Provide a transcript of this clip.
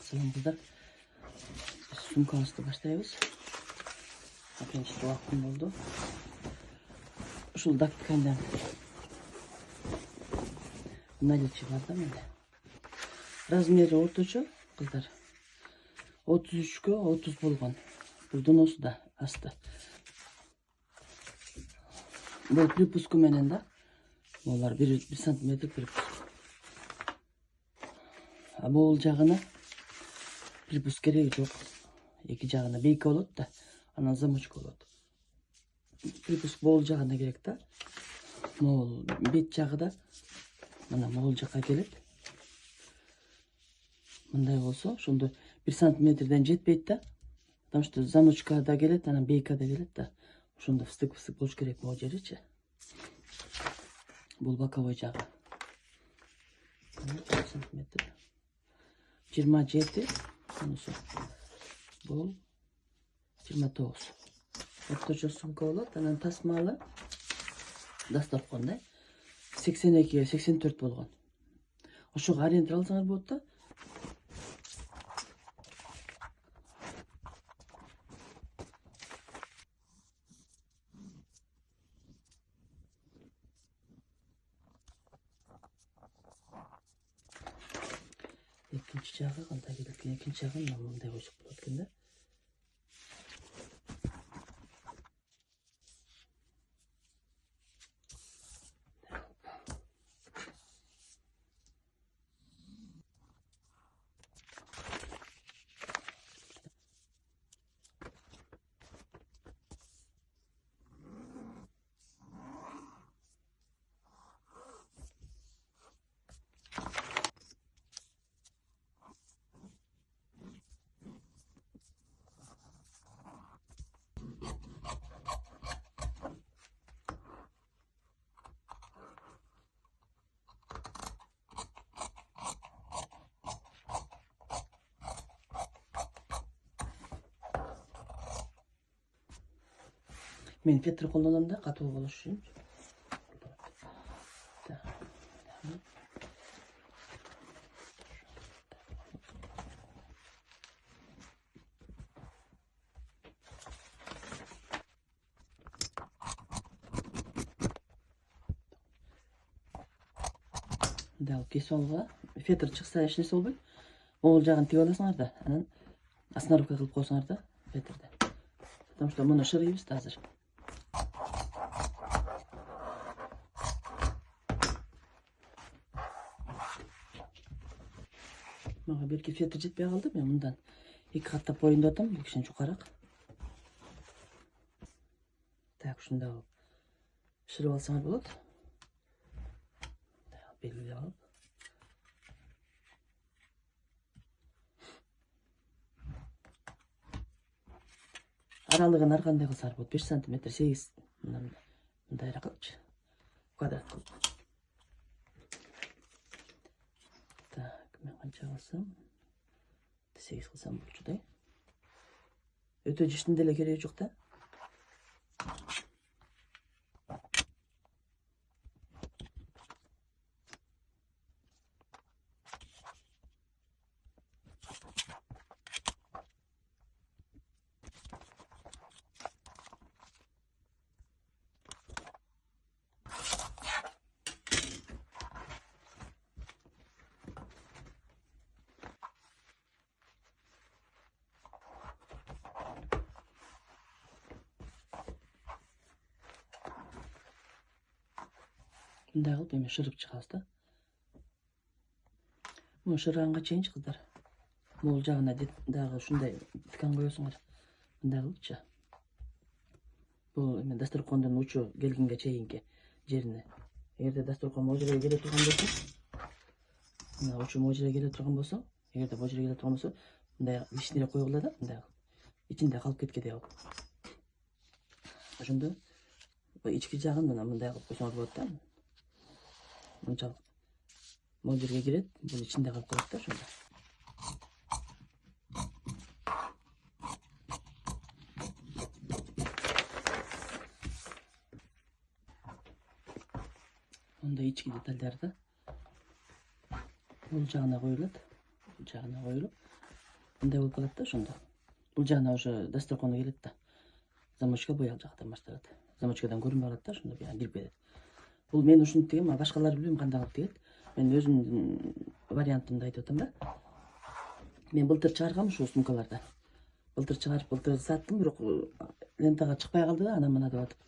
Assalom kızlar. Sumkamızды başlayabız. Birinchi vaqtim bo'ldi. Ushul daqiqadan nalichi borda menda. Razmeri o'rtacha qizlar. 33 ga 30 bo'lgan. Bu donosida asti. Bu pripusku menenda. Ular 1 cm pripus. Bu olacağına pripus gereği yok. İki жағына бейкі болады да, ана замочка болады. Припуск бол жағына керек та. Мол бет жағы да мына мол жаққа келеді. Мындай болса, шонда 1 сантиметрден жетпейді да. Потому что замочка да келеді, ана бейка да келеді да. Шонда фыстык болуш керек мол жеричи. Бұл боковой жағы. 1 сантиметр. 27 онысы. Бұл 29. Орточо сумка болады, анан тасмалы дастархандай 82 84 болгон. Ошого ориентир алсаңар болот да. Экинчи жагы кандай келет экен, экинчи жагын мындай койсок болот экен да. Men filtre qo'llanam da qattiq bo'lish uchun. Dal kesolga filtre chiqsa hech narsa bo'lmaydi. O'l jag'ini tiyib olasizlar da, anan asnarovka qilib qo'ysanglar da filtrda. Потому что buni shiriymiz hozir. Manga belki filtre жетпей қалды, мен мындан 2 қаттап қояйын деп атам, кішкене жоғарақ. Так, шундай қылып шіріп алсаңар болады. Так, белгілеп алып. Аралығын арқандай қылсаңар болады, 5 см 8 мындайрақ қылыпчы. Квадрат қылып. Так, мен қанша қылсам? 8 қылсам болчудай. Өтө жиштин деле кереги жок да. Мындай кылып эми шырып чыгабыз да. Муну шырганга чейинчи кыздар. Мол жагына дагы ушундай ткан коесуңар. Мындай кылыпчы. Бул эми дасторкондун учу келгенге чейинки жерине. Эгерде дасторкон могу жерге келе турган болсо, мына учу могу жерге келе турган болсо, эгерде могу жерге келе турган болсо, мындай лишнее коюгула да, мындай кылып. Ичинде калып кеткендей кылып. Ошондо ички жагын мындай кылып койсоңор болот да. Мынчалык могу жерге кирет, бул ичинде калып калат да ошондо. Onda içki detayları da bul jagına koyulат. Jagına koyulup мындай болуп калат да ошондо. Бул жагына ошо дасторкону келет да. Замочка боял жактан башталат. Замочкадан көрүнбөй калат да ошондо биян кирип кетет. Бул мен ушинтип тигем, башкалар билбейм кандай кылып тигет. Мен өзүмдүн вариантымды айтып атам да. Мен былтыр чыгаргам ушул сумкаларды. Былтыр чыгарып, былтыр саттым, бирок лентага чыкпай калды да, анан мына деп атып.